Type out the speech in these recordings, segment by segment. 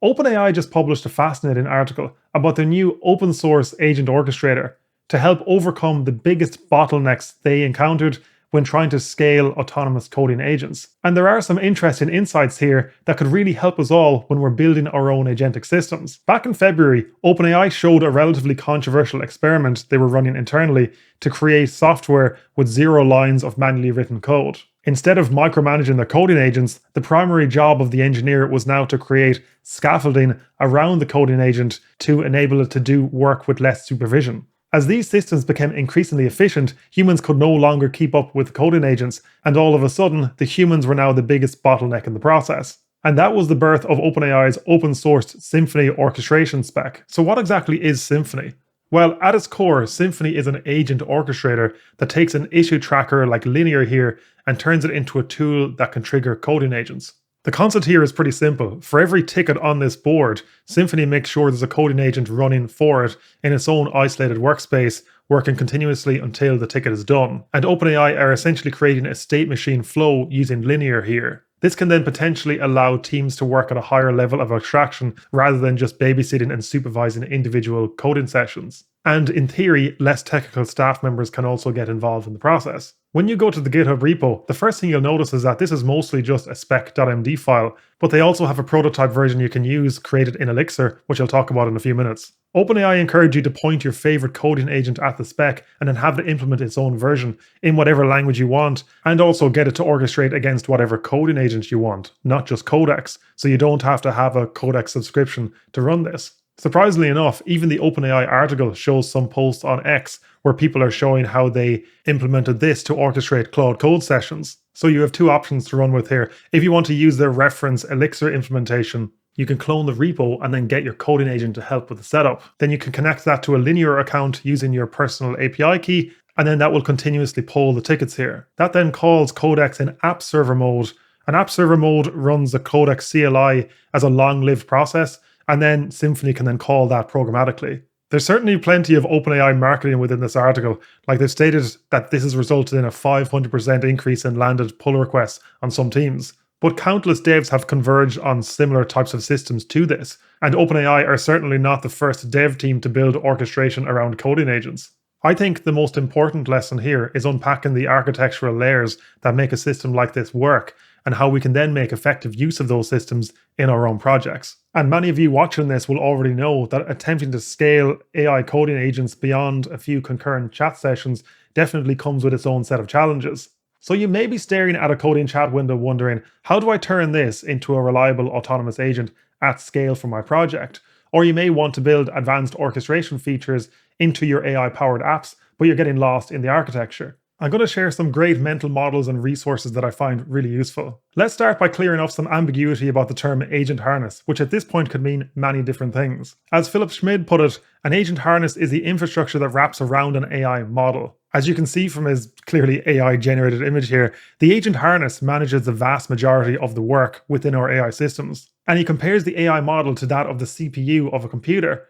OpenAI just published a fascinating article about their new open source agent orchestrator to help overcome the biggest bottlenecks they encountered when trying to scale autonomous coding agents. And there are some interesting insights here that could really help us all when we're building our own agentic systems. Back in February, OpenAI showed a relatively controversial experiment they were running internally to create software with 0 lines of manually written code. Instead of micromanaging their coding agents, the primary job of the engineer was now to create scaffolding around the coding agent to enable it to do work with less supervision. As these systems became increasingly efficient, humans could no longer keep up with coding agents, and all of a sudden, the humans were now the biggest bottleneck in the process. And that was the birth of OpenAI's open-sourced Symphony orchestration spec. So what exactly is Symphony? Well, at its core, Symphony is an agent orchestrator that takes an issue tracker like Linear here and turns it into a tool that can trigger coding agents. The concept here is pretty simple. For every ticket on this board, Symphony makes sure there's a coding agent running for it in its own isolated workspace, working continuously until the ticket is done. And OpenAI are essentially creating a state machine flow using Linear here. This can then potentially allow teams to work at a higher level of abstraction rather than just babysitting and supervising individual coding sessions. And in theory, less technical staff members can also get involved in the process. When you go to the GitHub repo, the first thing you'll notice is that this is mostly just a spec.md file, but they also have a prototype version you can use created in Elixir, which I'll talk about in a few minutes. OpenAI encourage you to point your favorite coding agent at the spec and then have it implement its own version in whatever language you want, and also get it to orchestrate against whatever coding agent you want, not just codecs, so you don't have to have a codec subscription to run this. Surprisingly enough, even the OpenAI article shows some posts on X where people are showing how they implemented this to orchestrate Claude Code sessions. So you have two options to run with here. If you want to use their reference Elixir implementation, you can clone the repo and then get your coding agent to help with the setup. Then you can connect that to a Linear account using your personal API key, and then that will continuously poll the tickets here. That then calls codecs in app server mode. And app server mode runs the codec CLI as a long-lived process, and then Symphony can then call that programmatically. There's certainly plenty of OpenAI marketing within this article, like they've stated that this has resulted in a 500% increase in landed pull requests on some teams. But countless devs have converged on similar types of systems to this, and OpenAI are certainly not the first dev team to build orchestration around coding agents. I think the most important lesson here is unpacking the architectural layers that make a system like this work, and how we can then make effective use of those systems in our own projects. And many of you watching this will already know that attempting to scale AI coding agents beyond a few concurrent chat sessions definitely comes with its own set of challenges. So you may be staring at a coding chat window wondering, how do I turn this into a reliable autonomous agent at scale for my project? Or you may want to build advanced orchestration features into your AI-powered apps, but you're getting lost in the architecture. I'm going to share some great mental models and resources that I find really useful. Let's start by clearing up some ambiguity about the term agent harness, which at this point could mean many different things. As Philip Schmid put it, an agent harness is the infrastructure that wraps around an AI model. As you can see from his clearly AI-generated image here, the agent harness manages the vast majority of the work within our AI systems. And he compares the AI model to that of the CPU of a computer,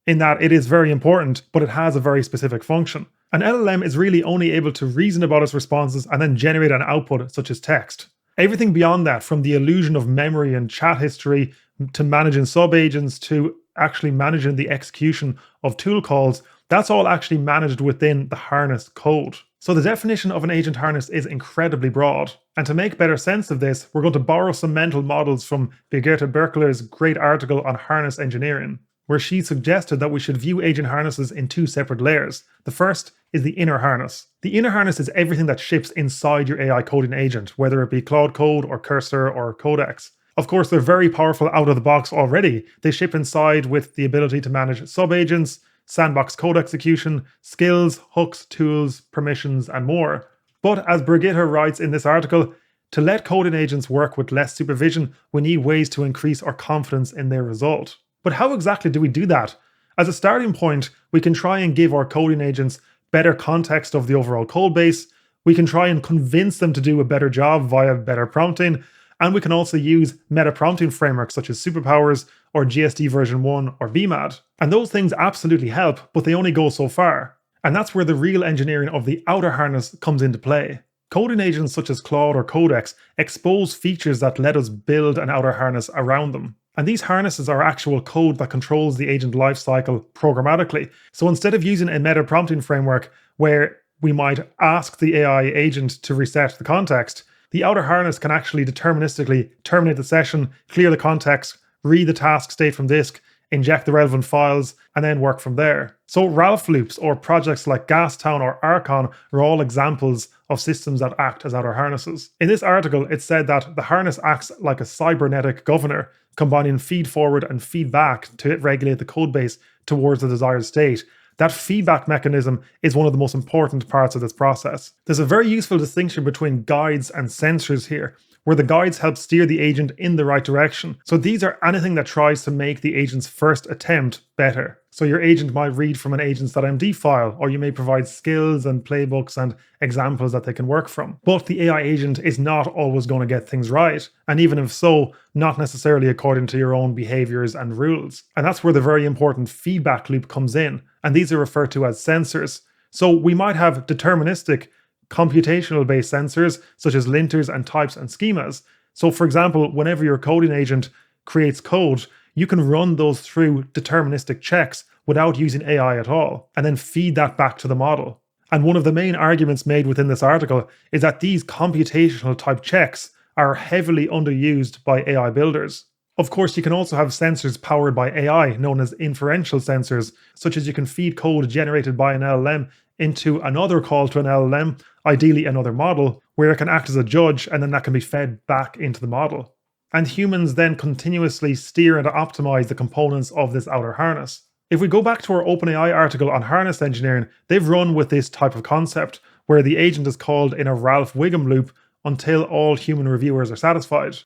in that it is very important, but it has a very specific function. An LLM is really only able to reason about its responses and then generate an output such as text. Everything beyond that, from the illusion of memory and chat history to managing subagents to actually managing the execution of tool calls, that's all actually managed within the harness code. So the definition of an agent harness is incredibly broad. And to make better sense of this, we're going to borrow some mental models from Birgitta Birkeler's great article on harness engineering, where she suggested that we should view agent harnesses in two separate layers. The first is the inner harness. The inner harness is everything that ships inside your AI coding agent, whether it be Claude Code or Cursor or Codex. Of course, they're very powerful out of the box already. They ship inside with the ability to manage subagents, sandbox code execution, skills, hooks, tools, permissions, and more. But as Birgitta writes in this article, to let coding agents work with less supervision, we need ways to increase our confidence in their result. But how exactly do we do that? As a starting point, we can try and give our coding agents better context of the overall code base. We can try and convince them to do a better job via better prompting. And we can also use meta prompting frameworks such as Superpowers or GSD version 1 or BMAD. And those things absolutely help, but they only go so far. And that's where the real engineering of the outer harness comes into play. Coding agents such as Claude or Codex expose features that let us build an outer harness around them. And these harnesses are actual code that controls the agent lifecycle programmatically. So instead of using a meta prompting framework where we might ask the AI agent to reset the context, the outer harness can actually deterministically terminate the session, clear the context, read the task state from disk, inject the relevant files, and then work from there. So Ralph loops or projects like Gastown or Archon are all examples of systems that act as outer harnesses. In this article, it said that the harness acts like a cybernetic governor, combining feed forward and feedback to regulate the codebase towards the desired state. That feedback mechanism is one of the most important parts of this process. There's a very useful distinction between guides and sensors here, where the guides help steer the agent in the right direction. So these are anything that tries to make the agent's first attempt better. So your agent might read from an agents.md file, or you may provide skills and playbooks and examples that they can work from. But the AI agent is not always going to get things right, and even if so, not necessarily according to your own behaviors and rules. And that's where the very important feedback loop comes in, and these are referred to as sensors. So we might have deterministic computational based sensors such as linters and types and schemas. So for example, whenever your coding agent creates code, you can run those through deterministic checks without using AI at all, and then feed that back to the model. And one of the main arguments made within this article is that these computational type checks are heavily underused by AI builders. Of course, you can also have sensors powered by AI, known as inferential sensors, such as you can feed code generated by an LLM into another call to an LLM, ideally another model, where it can act as a judge, and then that can be fed back into the model. And humans then continuously steer and optimize the components of this outer harness. If we go back to our OpenAI article on harness engineering, they've run with this type of concept, where the agent is called in a Ralph Wiggum loop until all human reviewers are satisfied.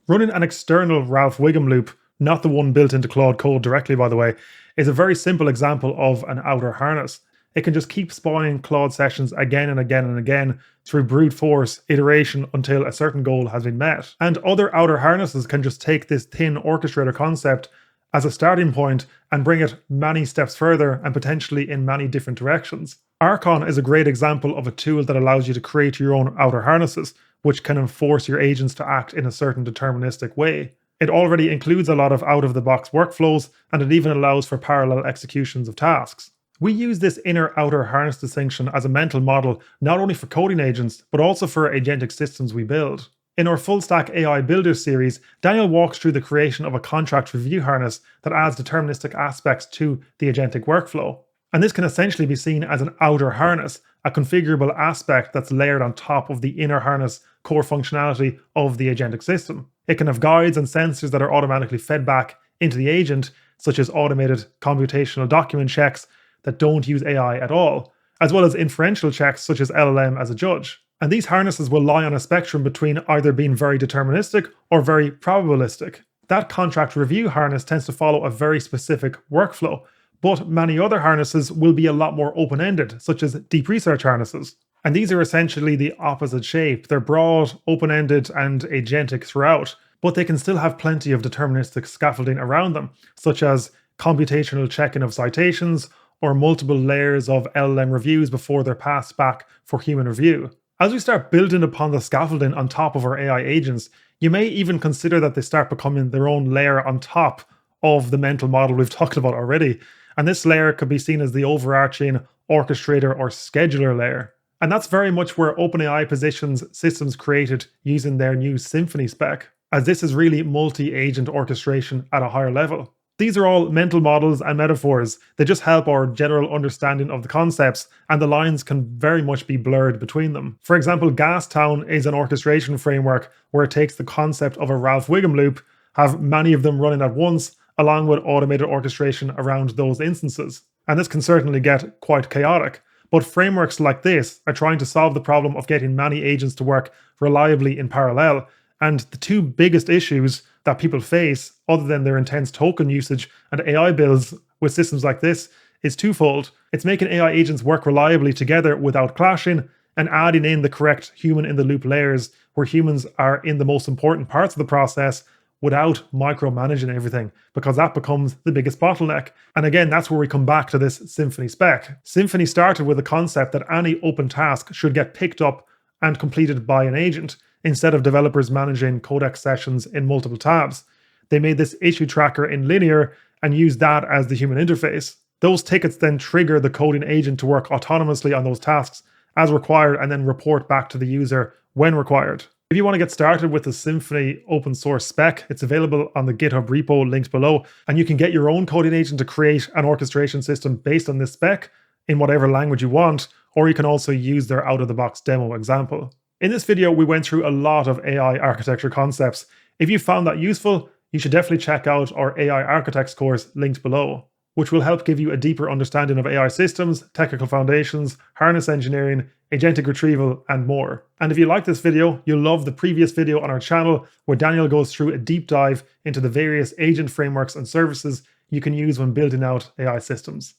Running an external Ralph Wiggum loop, not the one built into Claude Code directly by the way, is a very simple example of an outer harness. It can just keep spawning Claude sessions again and again and again through brute force iteration until a certain goal has been met. And other outer harnesses can just take this thin orchestrator concept as a starting point and bring it many steps further and potentially in many different directions. Archon is a great example of a tool that allows you to create your own outer harnesses, which can enforce your agents to act in a certain deterministic way. It already includes a lot of out-of-the-box workflows, and it even allows for parallel executions of tasks. We use this inner-outer harness distinction as a mental model not only for coding agents, but also for agentic systems we build. In our full-stack AI Builder series, Daniel walks through the creation of a contract review harness that adds deterministic aspects to the agentic workflow. And this can essentially be seen as an outer harness, a configurable aspect that's layered on top of the inner harness core functionality of the agentic system. It can have guides and sensors that are automatically fed back into the agent, such as automated computational document checks that don't use AI at all, as well as inferential checks such as LLM as a judge. And these harnesses will lie on a spectrum between either being very deterministic or very probabilistic. That contract review harness tends to follow a very specific workflow, but many other harnesses will be a lot more open-ended, such as deep research harnesses. And these are essentially the opposite shape. They're broad, open-ended, and agentic throughout, but they can still have plenty of deterministic scaffolding around them, such as computational checking of citations, or multiple layers of LLM reviews before they're passed back for human review. As we start building upon the scaffolding on top of our AI agents, you may even consider that they start becoming their own layer on top of the mental model we've talked about already. And this layer could be seen as the overarching orchestrator or scheduler layer. And that's very much where OpenAI positions systems created using their new Symphony spec, as this is really multi-agent orchestration at a higher level. These are all mental models and metaphors. They just help our general understanding of the concepts, and the lines can very much be blurred between them. For example, Gastown is an orchestration framework where it takes the concept of a Ralph Wiggum loop, have many of them running at once, along with automated orchestration around those instances. And this can certainly get quite chaotic. But frameworks like this are trying to solve the problem of getting many agents to work reliably in parallel. And the two biggest issues that people face, other than their intense token usage and AI builds with systems like this, is twofold. It's making AI agents work reliably together without clashing, and adding in the correct human-in-the-loop layers where humans are in the most important parts of the process without micromanaging everything, because that becomes the biggest bottleneck. And again, that's where we come back to this Symphony spec. Symphony started with the concept that any open task should get picked up and completed by an agent, instead of developers managing codex sessions in multiple tabs. they made this issue tracker in linear and used that as the human interface. Those tickets then trigger the coding agent to work autonomously on those tasks as required and then report back to the user when required. If you want to get started with the Symphony open source spec, it's available on the GitHub repo linked below, and you can get your own coding agent to create an orchestration system based on this spec in whatever language you want, or you can also use their out-of-the-box demo example. In this video, we went through a lot of AI architecture concepts. If you found that useful, you should definitely check out our AI Architects course linked below, which will help give you a deeper understanding of AI systems, technical foundations, harness engineering, agentic retrieval, and more. And if you like this video, you'll love the previous video on our channel where Daniel goes through a deep dive into the various agent frameworks and services you can use when building out AI systems.